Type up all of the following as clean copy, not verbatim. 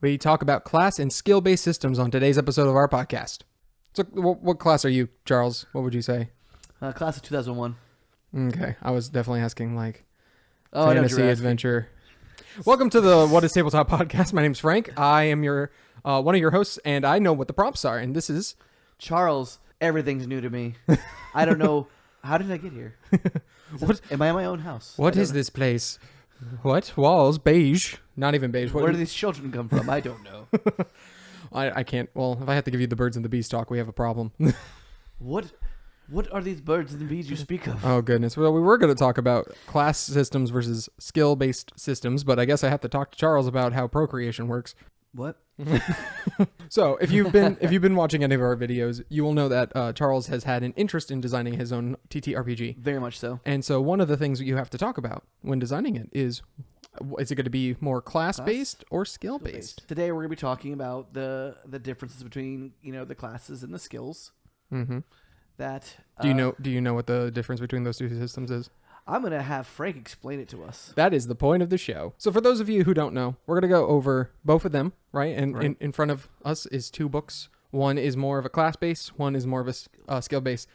We talk about class and skill-based systems on today's episode of our podcast. So, what class are you, Charles? What would you say? Class of 2001. Okay, I was definitely asking like Oh, fantasy adventure. Welcome to the What is Tabletop podcast. My name's Frank. I am your one of your hosts, and I know what the prompts are. And this is Charles. Everything's new to me. I don't know. How did I get here? Am I in my own house? What is this place? What? Walls? Beige? Not even beige. Where do these children come from? I don't know. I can't. Well, if I have to give you the birds and the bees talk, we have a problem. What are these birds and the bees you speak of? Oh, goodness. Well, we were going to talk about class systems versus skill-based systems, but I guess I have to talk to Charles about how procreation works. What? So, if you've been watching any of our videos, you will know that Charles has had an interest in designing his own TTRPG. Very much so. And so, one of the things that you have to talk about when designing it is it going to be more class-based or skill-based? Today we're going to be talking about the differences between, the classes and the skills. Mm-hmm. That Do you know what the difference between those two systems is? I'm going to have Frank explain it to us. That is the point of the show. So for those of you who don't know, we're going to go over both of them, right? And Right. In front of us is two books. One is more of a class base. One is more of a skill base.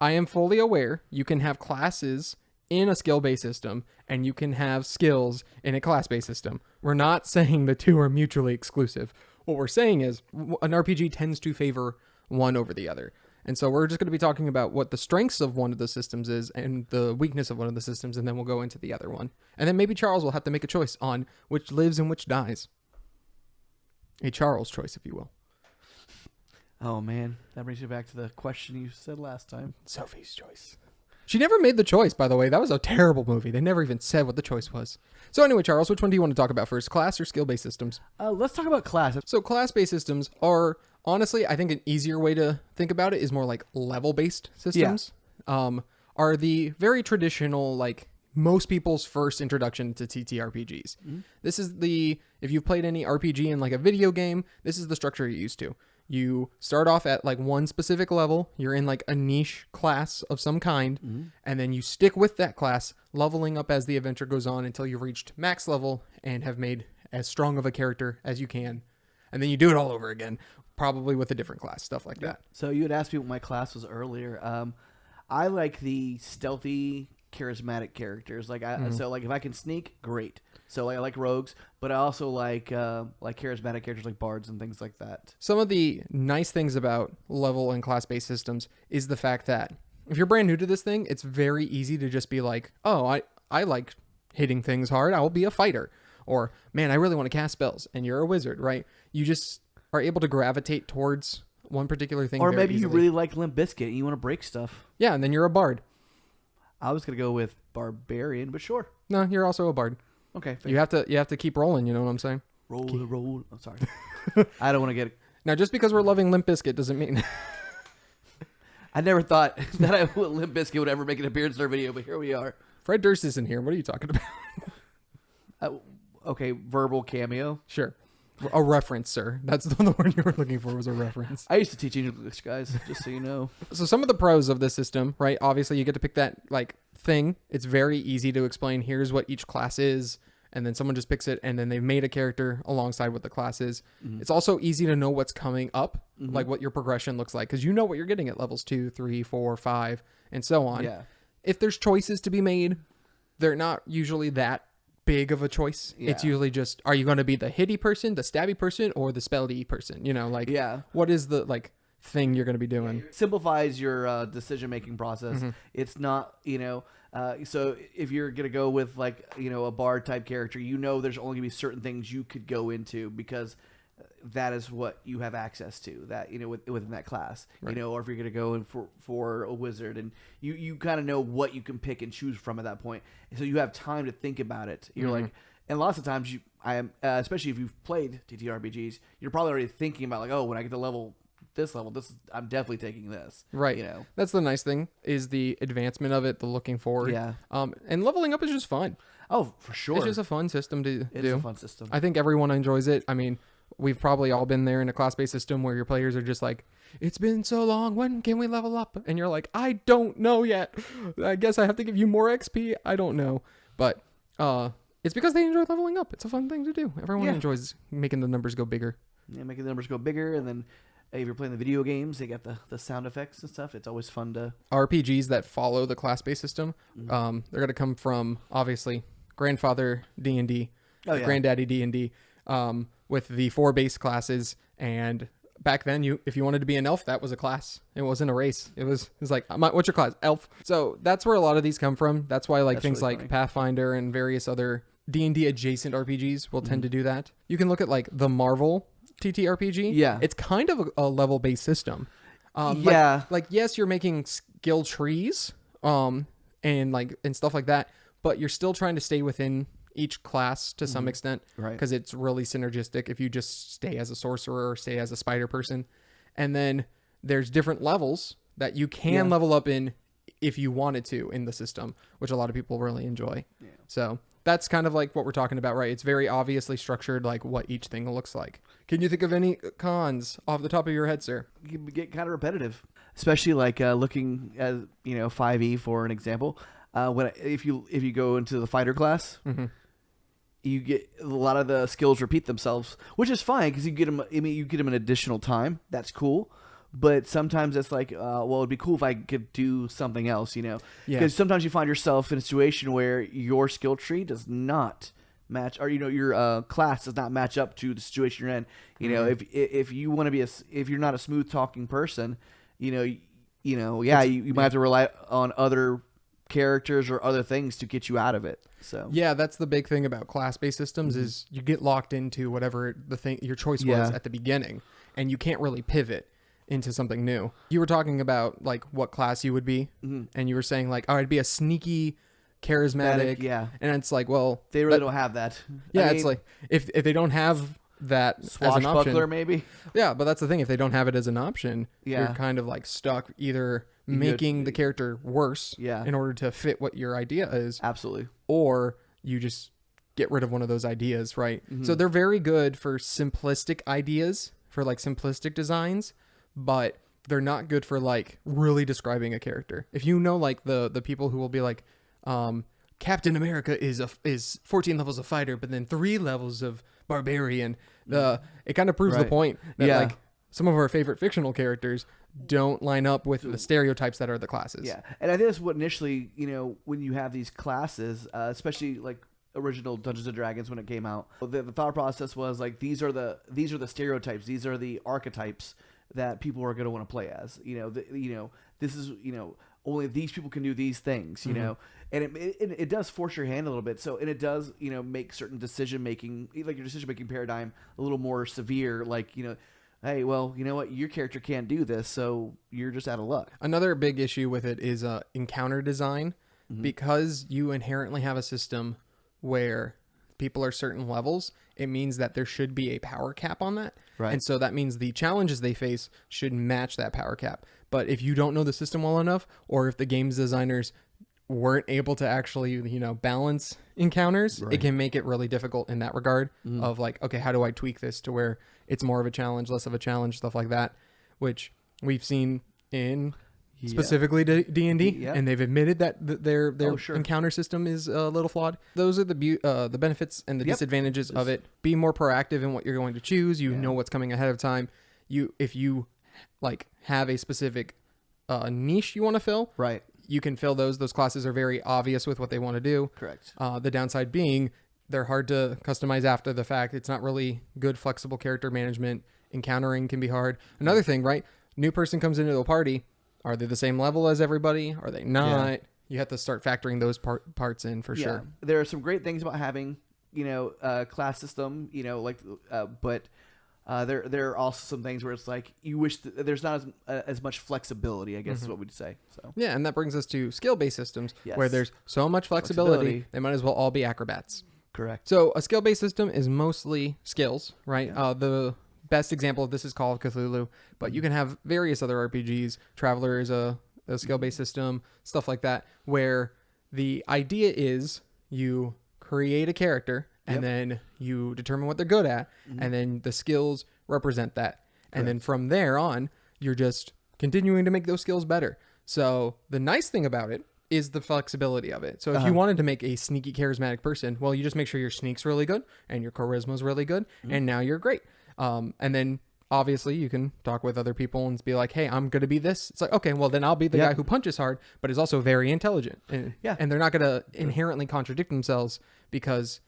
I am fully aware you can have classes in a skill-based system and you can have skills in a class-based system. We're not saying the two are mutually exclusive. What we're saying is an RPG tends to favor one over the other. And so we're just going to be talking about what the strengths of one of the systems is and the weakness of one of the systems, and then we'll go into the other one. And then maybe Charles will have to make a choice on which lives and which dies. A Charles choice, if you will. Oh, man. That brings you back to the question you said last time. Sophie's choice. She never made the choice, by the way. That was a terrible movie. They never even said what the choice was. So anyway, Charles, which one do you want to talk about first? Class or skill-based systems? Let's talk about class. So class-based systems are, honestly, I think an easier way to think about it is more like level-based systems. Are the very traditional, like most people's first introduction to TTRPGs. Mm-hmm. This is if you've played any RPG in like a video game, this is the structure you're used to. You start off at like one specific level, you're in like a niche class of some kind, mm-hmm. and then you stick with that class, leveling up as the adventure goes on until you've reached max level and have made as strong of a character as you can. And then you do it all over again, probably with a different class, stuff like that. So you had asked me what my class was earlier. I like the stealthy, charismatic characters. So like if I can sneak, great. So I like rogues, but I also like charismatic characters like bards and things like that. Some of the nice things about level and class-based systems is the fact that if you're brand new to this thing, it's very easy to just be like, oh, I like hitting things hard. I will be a fighter. Or, man, I really want to cast spells. And you're a wizard, right? You just are able to gravitate towards one particular thing. Or very maybe easily. you really like Limp Bizkit and you want to break stuff. Yeah, and then you're a bard. I was going to go with barbarian, but sure. No, you're also a bard. Okay. You have to keep rolling, you know what I'm saying? Roll. I'm sorry. I don't want to get it. Now, just because we're loving Limp Bizkit doesn't mean... I never thought that Limp Bizkit would ever make an appearance in our video, but here we are. Fred Durst isn't here. What are you talking about? Okay, verbal cameo. Sure. A reference, sir. That's the word you were looking for, was a reference. I used to teach English, guys, just so you know. So some of the pros of this system, right? Obviously, you get to pick that like thing. It's very easy to explain. Here's what each class is. And then someone just picks it, and then they've made a character alongside what the class is. Mm-hmm. It's also easy to know what's coming up, mm-hmm. like what your progression looks like, because you know what you're getting at levels 2, 3, 4, 5, and so on. Yeah. If there's choices to be made, they're not usually that big of a choice. Yeah. It's usually just, are you going to be the hitty person, the stabby person, or the spelly person? You know, like, what is the like thing you're going to be doing? It simplifies your decision-making process. Mm-hmm. It's not, so if you're going to go with like, a bard type character, there's only going to be certain things you could go into because that is what you have access to, that, within that class, right. Or if you're going to go in for a wizard, and you kind of know what you can pick and choose from at that point. So you have time to think about it. You're mm-hmm. like, and lots of times especially if you've played TTRPGs, you're probably already thinking about like, oh, when I get to this level, I'm definitely taking this. Right. That's the nice thing, is the advancement of it, the looking forward. Yeah. And leveling up is just fun. Oh, for sure. It's just a fun system to do. It is a fun system. I think everyone enjoys it. I mean, we've probably all been there in a class-based system where your players are just like, it's been so long, when can we level up? And you're like, I don't know yet. I guess I have to give you more XP. I don't know. But It's because they enjoy leveling up. It's a fun thing to do. Everyone enjoys making the numbers go bigger. Yeah, making the numbers go bigger, and then if you're playing the video games, they got the sound effects and stuff. It's always fun to... RPGs that follow the class-based system, they're going to come from, obviously, grandfather D&D, granddaddy D&D, with the 4 base classes. And back then, if you wanted to be an elf, that was a class. It wasn't a race. It was like, what's your class? Elf. So that's where a lot of these come from. That's why things really like funny. Pathfinder and various other D&D adjacent RPGs will tend to do that. You can look at like the Marvel TTRPG. Yeah. It's kind of a level-based system. Like yes, you're making skill trees, and stuff like that, but you're still trying to stay within each class to some extent, right? Because it's really synergistic if you just stay as a sorcerer or stay as a spider person. And then there's different levels that you can level up in if you wanted to in the system, which a lot of people really enjoy. Yeah. So that's kind of like what we're talking about, right? It's very obviously structured, like what each thing looks like. Can you think of any cons off the top of your head, sir? You can get kind of repetitive, especially like looking at 5e for an example. If you go into the fighter class, you get a lot of the skills repeat themselves, which is fine because you get them. I mean, you get them an additional time. That's cool. But sometimes it's like, well, it'd be cool if I could do something else, Because sometimes you find yourself in a situation where your skill tree does not match, or your class does not match up to the situation you're in. If you want to be if you're not a smooth talking person, you might have to rely on other characters or other things to get you out of it. So yeah, that's the big thing about class-based systems is you get locked into whatever the thing your choice was at the beginning, and you can't really pivot into something new. You were talking about like what class you would be, and you were saying like, I'd be a sneaky, charismatic, and it's like, well, they really don't have that. Yeah, it's like if they don't have that as an option, swashbuckler maybe. Yeah, but that's the thing. If they don't have it as an option, you're kind of like stuck either making the character worse in order to fit what your idea is. Absolutely. Or you just get rid of one of those ideas, right? So they're very good for simplistic ideas, for like simplistic designs, but they're not good for like really describing a character. If you know like the people who will be like, Captain America is 14 levels of fighter, but then 3 levels of barbarian. It kind of proves the point that like some of our favorite fictional characters don't line up with the stereotypes that are the classes. Yeah, and I think that's what initially, when you have these classes, especially like original Dungeons and Dragons when it came out, the thought process was like these are the stereotypes, these are the archetypes that people are going to want to play as. This is only these people can do these things. And it does force your hand a little bit. So and it does make certain decision making, like your decision making paradigm, a little more severe. Like hey, well, you know what? Your character can't do this, so you're just out of luck. Another big issue with it is encounter design. Because you inherently have a system where people are certain levels, it means that there should be a power cap on that. Right. And so that means the challenges they face should match that power cap. But if you don't know the system well enough, or if the games designers weren't able to actually, balance encounters, it can make it really difficult in that regard of like, okay, how do I tweak this to where it's more of a challenge, less of a challenge, stuff like that, which we've seen in specifically D&D, and they've admitted that their encounter system is a little flawed. Those are the benefits and the disadvantages of it. Be more proactive in what you're going to choose. You know what's coming ahead of time. If you like have a specific niche you want to fill, right, you can fill those. Those classes are very obvious with what they want to do. Correct. The downside being they're hard to customize after the fact. It's not really good flexible character management. Encountering can be hard. Another thing, right? New person comes into a party. Are they the same level as everybody? Are they not? Yeah. You have to start factoring those parts in for sure. There are some great things about having, a class system, but there are also some things where it's like you wish there's not as much flexibility, I guess is what we'd say. So yeah, and that brings us to skill-based systems where there's so much flexibility, they might as well all be acrobats. Correct. So a skill-based system is mostly skills, right? Yeah. The best example of this is Call of Cthulhu, but you can have various other RPGs. Traveler is a skill-based system, stuff like that, where the idea is you create a character and then you determine what they're good at, and then the skills represent that. And then from there on, you're just continuing to make those skills better. So the nice thing about it is the flexibility of it. So if you wanted to make a sneaky charismatic person, well, you just make sure your sneak's really good and your charisma's really good, and now you're great. And then obviously you can talk with other people and be like, hey, I'm going to be this. It's like, okay, well then I'll be the guy who punches hard, but is also very intelligent. And they're not going to inherently contradict themselves, because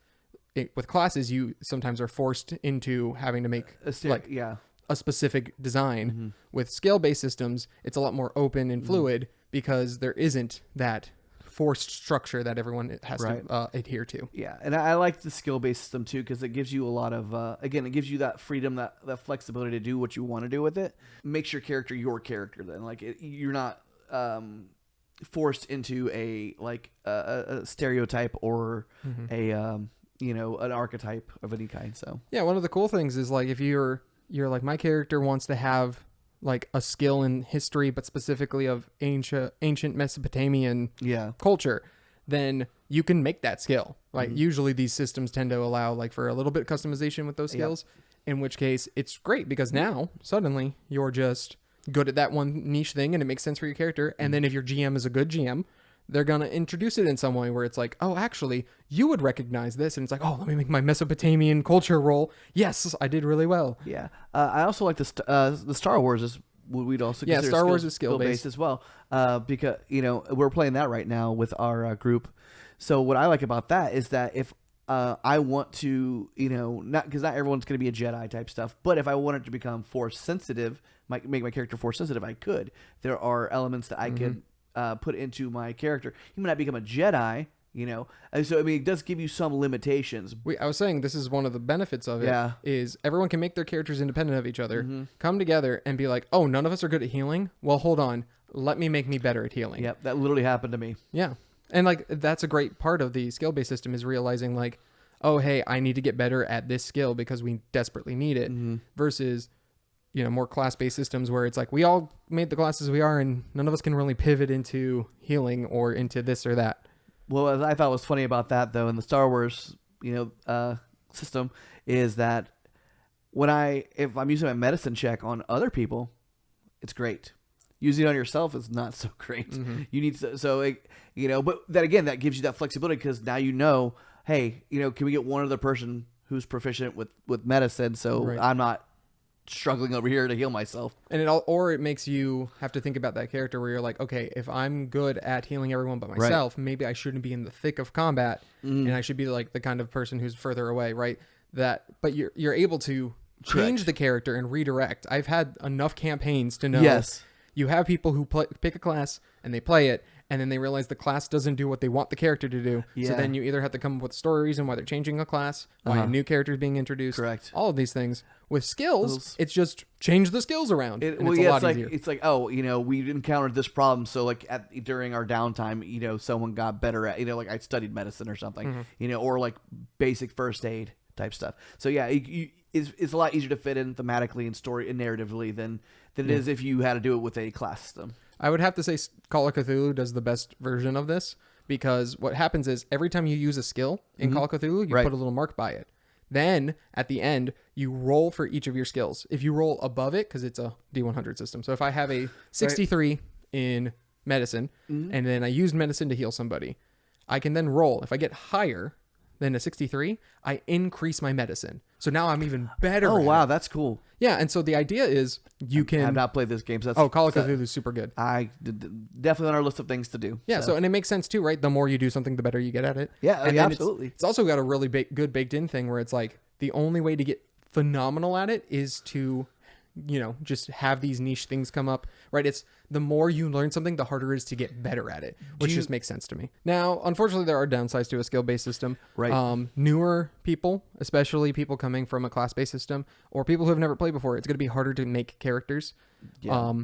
with classes, you sometimes are forced into having to make a specific design. With skill-based systems, it's a lot more open and fluid, because there isn't that forced structure that everyone has to adhere to. Yeah, and I like the skill-based system too, because it gives you a lot of, again, it gives you that freedom, that flexibility to do what you want to do with it. Makes your character then. Like, you're not forced into a stereotype or an archetype of any kind. So yeah, one of the cool things is, like, if you're like, my character wants to have like a skill in history, but specifically of ancient Mesopotamian culture, then you can make that skill. Like, usually these systems tend to allow like for a little bit of customization with those skills, in which case it's great, because now suddenly you're just good at that one niche thing and it makes sense for your character. And then if your GM is a good GM, they're going to introduce it in some way where it's like, oh, actually, you would recognize this. And it's like, oh, let me make my Mesopotamian culture roll. Yes, I did really well. Yeah. I also like the Star Wars is what we'd also consider Star Wars is skill-based as well. Because, we're playing that right now with our group. So what I like about that is that if I want to, not because not everyone's going to be a Jedi type stuff, but if I wanted to become force sensitive, make my character force sensitive, I could. There are elements that I could put into my character. He might not become a Jedi, and so it does give you some limitations. I was saying this is one of the benefits of it. Is everyone can make their characters independent of each other, come together and be like, oh, none of us are good at healing. Well, hold on, let me make me better at healing. Yep, that literally happened to me. Yeah, and like that's a great part of the skill-based system, is realizing like, oh, hey, I need to get better at this skill because we desperately need it, versus more class-based systems where it's like, we all made the classes we are, and none of us can really pivot into healing or into this or that. Well, what I thought was funny about that, though, in the Star Wars, system, is that if I'm using my medicine check on other people, it's great. Using it on yourself is not so great. You need but then again, that gives you that flexibility, because now hey, can we get one other person who's proficient with medicine, so I'm not struggling over here to heal myself. And it makes you have to think about that character where you're like, okay, if I'm good at healing everyone but myself, maybe I shouldn't be in the thick of combat, and I should be like the kind of person who's further away, right? But you're able to change the character and redirect. I've had enough campaigns to know you have people who pick a class and they play it, and then they realize the class doesn't do what they want the character to do. So then you either have to come up with a story reason why they're changing a class, why a new character is being introduced. Correct. All of these things. With skills, it's just change the skills around. It's a lot easier. It's like, oh, we encountered this problem, so like during our downtime, someone got better at, like I studied medicine or something, or like basic first aid type stuff. So yeah, it's a lot easier to fit in thematically and story and narratively than it is if you had to do it with a class system. I would have to say Call of Cthulhu does the best version of this, because what happens is every time you use a skill in Call of Cthulhu, you put a little mark by it. Then at the end, you roll for each of your skills. If you roll above it, because it's a D100 system. So if I have a 63 in medicine, and then I used medicine to heal somebody, I can then roll. If I get higher than a 63, I increase my medicine. So now I'm even better. Oh, wow. That's cool. Yeah. And so the idea is you can... I've not played this game. So that's, Call of Cthulhu is super good. Definitely on our list of things to do. Yeah. So, and it makes sense too, right? The more you do something, the better you get at it. Yeah, and absolutely. It's also got a really good baked in thing where it's like the only way to get phenomenal at it is to, just have these niche things come up, right? It's the more you learn something, the harder it is to get better at it, which just makes sense to me. Now, unfortunately, there are downsides to a skill-based system. Right. Newer people, especially people coming from a class-based system or people who have never played before, it's going to be harder to make characters. Yeah.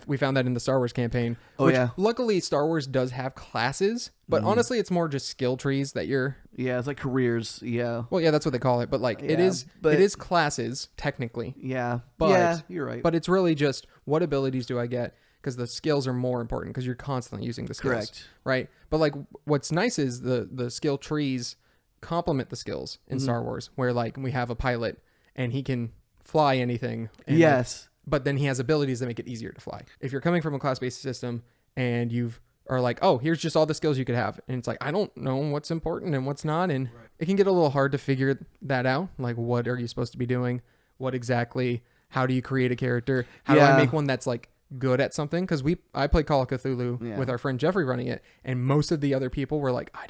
We found that in the Star Wars campaign. Luckily, Star Wars does have classes, but honestly, it's more just skill trees that you're... Yeah, it's like careers. Yeah. Well, yeah, that's what they call it. But it is classes, technically. Yeah. But, yeah, you're right. But it's really just, what abilities do I get? Because the skills are more important because you're constantly using the skills. Correct. Right? But what's nice is the skill trees complement the skills in Star Wars, where we have a pilot and he can fly anything. And but then he has abilities that make it easier to fly. If you're coming from a class-based system and you've are like, oh, here's just all the skills you could have. And it's like, I don't know what's important and what's not. And it can get a little hard to figure that out. Like, what are you supposed to be doing? What exactly? How do you create a character? How do I make one that's like good at something? Because I played Call of Cthulhu with our friend Jeffrey running it. And most of the other people were like, I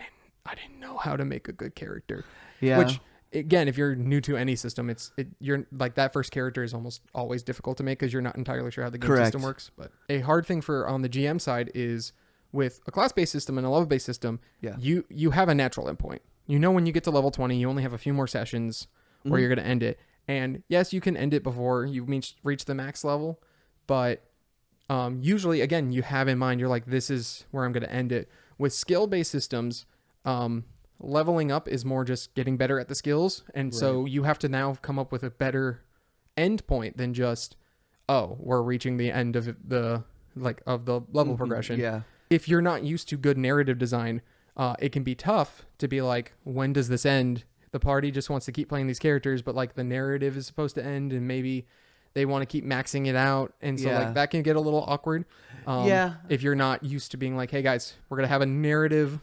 didn't know how to make a good character. Yeah. Which, again, if you're new to any system, you're like that first character is almost always difficult to make because you're not entirely sure how the game system works. But a hard thing for on the GM side is with a class-based system and a level-based system, you have a natural endpoint. You know when you get to level 20, you only have a few more sessions where you're going to end it. And yes, you can end it before you reach the max level, but usually, again, you have in mind, you're like, this is where I'm going to end it. With skill-based systems, leveling up is more just getting better at the skills. And so you have to now come up with a better end point than just, oh, we're reaching the end of the level progression. Yeah. If you're not used to good narrative design, it can be tough to be like, when does this end? The party just wants to keep playing these characters, but like the narrative is supposed to end and maybe they want to keep maxing it out. And so like that can get a little awkward. If you're not used to being like, hey guys, we're going to have a narrative,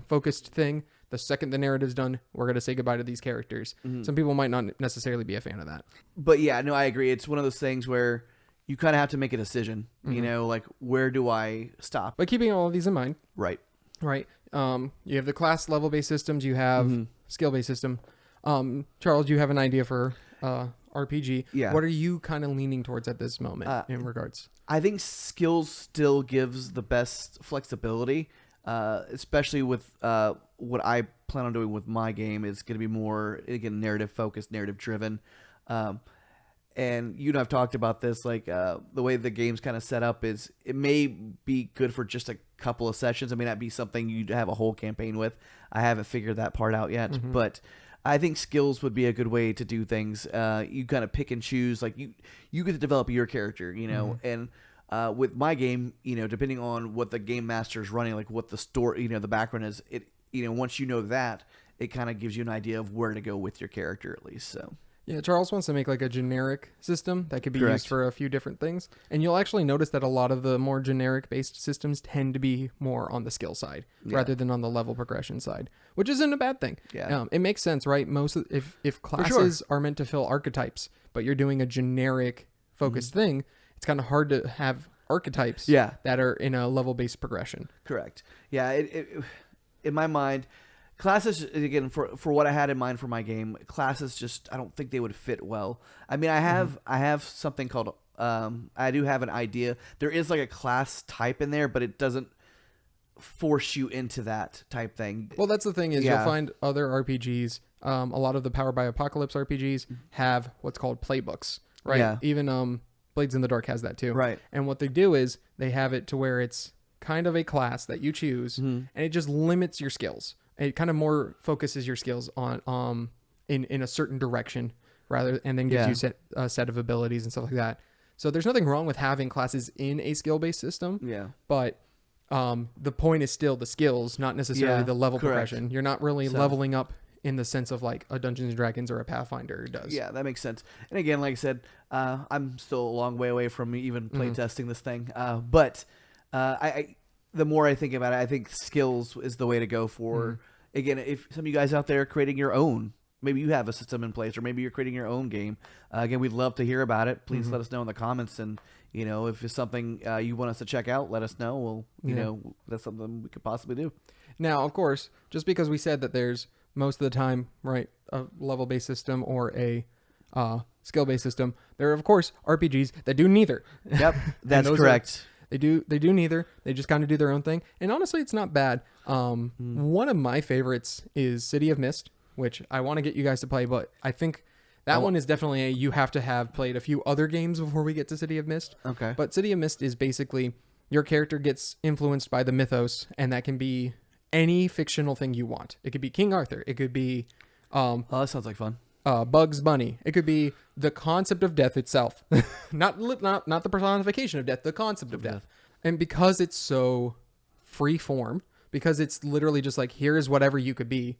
focused thing. The second the narrative's done, we're going to say goodbye to these characters. Some people might not necessarily be a fan of that. But yeah, no, I agree. It's one of those things where you kind of have to make a decision, like where do I stop? But keeping all of these in mind. Right. You have the class level-based systems. You have skill-based system. Charles, you have an idea for RPG. Yeah. What are you kind of leaning towards at this moment in regards? I think skills still gives the best flexibility, especially with what I plan on doing with my game is going to be more, again, narrative-focused, narrative-driven. And you and I have talked about this, like the way the game's kind of set up is it may be good for just a couple of sessions. It may not be something you'd have a whole campaign with. I haven't figured that part out yet, but I think skills would be a good way to do things. You kind of pick and choose, like you get to develop your character, and with my game, depending on what the game master is running, like what the story, the background is, it, once you know that, it kind of gives you an idea of where to go with your character at least. So. Yeah, Charles wants to make like a generic system that could be used for a few different things. And you'll actually notice that a lot of the more generic-based systems tend to be more on the skill side rather than on the level progression side, which isn't a bad thing. Yeah. It makes sense, right? If classes are meant to fill archetypes, but you're doing a generic focused thing, it's kind of hard to have archetypes that are in a level-based progression. Correct. Yeah, in my mind... Classes, again, for what I had in mind for my game, classes just, I don't think they would fit well. I mean, I have something called, I do have an idea. There is like a class type in there, but it doesn't force you into that type thing. Well, that's the thing is you'll find other RPGs, a lot of the Powered by Apocalypse RPGs have what's called playbooks, right? Yeah. Even Blades in the Dark has that too. Right. And what they do is they have it to where it's kind of a class that you choose and it just limits your skills. It kind of more focuses your skills on in a certain direction and then gives you a set of abilities and stuff like that. So there's nothing wrong with having classes in a skill-based system. Yeah. But the point is still the skills, not necessarily the level progression. You're not really leveling up in the sense of like a Dungeons and Dragons or a Pathfinder does. Yeah, that makes sense. And again, like I said, I'm still a long way away from even play testing this thing. But the more I think about it, I think skills is the way to go for. Again, if some of you guys out there are creating your own, maybe you have a system in place, or maybe you're creating your own game. Again, we'd love to hear about it. Please let us know in the comments, and if it's something you want us to check out, let us know. Well, you know, that's something we could possibly do. Now, of course, just because we said that there's most of the time, right, a level-based system or a skill-based system, there are of course RPGs that do neither. Yep, that's correct. They do neither. They just kind of do their own thing. And honestly, it's not bad. One of my favorites is City of Mist, which I want to get you guys to play, but I think that one is definitely you have to have played a few other games before we get to City of Mist. Okay. But City of Mist is basically your character gets influenced by the mythos, and that can be any fictional thing you want. It could be King Arthur. It could be that sounds like fun. Bugs Bunny. It could be the concept of death itself, not the personification of death, the concept of death. And because it's so free form, because it's literally just like, here's whatever you could be,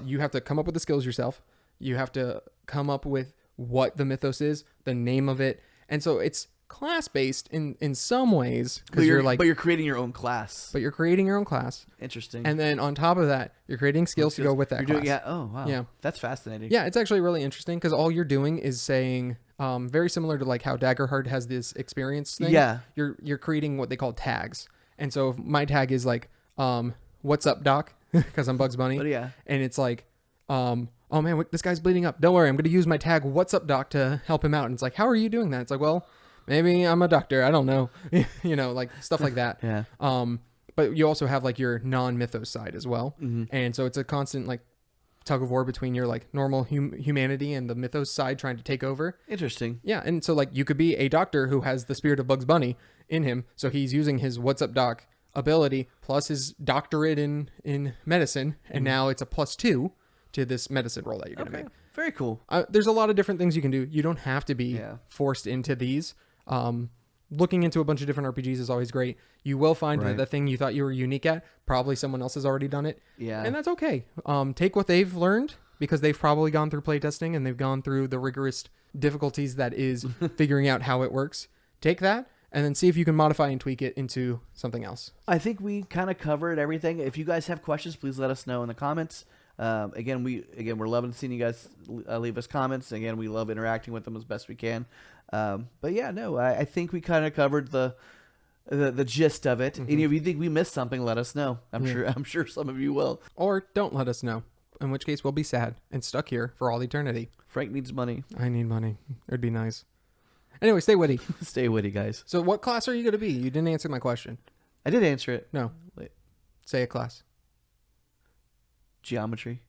you have to come up with the skills yourself. You have to come up with what the mythos is, the name of it. And so it's class based in some ways But because you're like, but you're creating your own class. but you're creating your own class, Interesting. and then on top of that, you're creating skills to go with that You're class. doing, yeah. Oh wow. Yeah. That's fascinating. Yeah, it's actually really interesting because all you're doing is saying, very similar to like how Daggerheart has this experience thing. Yeah. You're creating what they call tags, and so if my tag is like, "What's up, Doc?" because I'm Bugs Bunny. But yeah. And it's like, oh man, this guy's bleeding up. Don't worry, I'm going to use my tag, "What's up, Doc?" to help him out. And it's like, how are you doing that? It's like, well, maybe I'm a doctor. I don't know. Like stuff like that. Yeah. But you also have like your non-mythos side as well. Mm-hmm. And so it's a constant like tug of war between your like normal humanity and the mythos side trying to take over. Interesting. Yeah. And so like you could be a doctor who has the spirit of Bugs Bunny in him. So he's using his "What's up, Doc" ability plus his doctorate in medicine. And now it's a +2 to this medicine roll that you're going to make. Very cool. There's a lot of different things you can do. You don't have to be forced into these. Looking into a bunch of different RPGs is always great. You will find that the thing you thought you were unique at, probably someone else has already done it. Yeah. And that's okay. Take what they've learned because they've probably gone through playtesting and they've gone through the rigorous difficulties that is figuring out how it works. Take that and then see if you can modify and tweak it into something else. I think we kind of covered everything. If you guys have questions, please let us know in the comments. Again, we're loving seeing you guys leave us comments. Again, we love interacting with them as best we can. But yeah, no, I think we kind of covered the gist of it. And if you think we missed something, let us know. I'm sure some of you will. Or don't let us know, in which case we'll be sad and stuck here for all eternity. Frank needs money. I need money. It'd be nice. Anyway, stay witty. Stay witty, guys. So what class are you going to be? You didn't answer my question. I did answer it. No. Wait. Say a class. Geometry.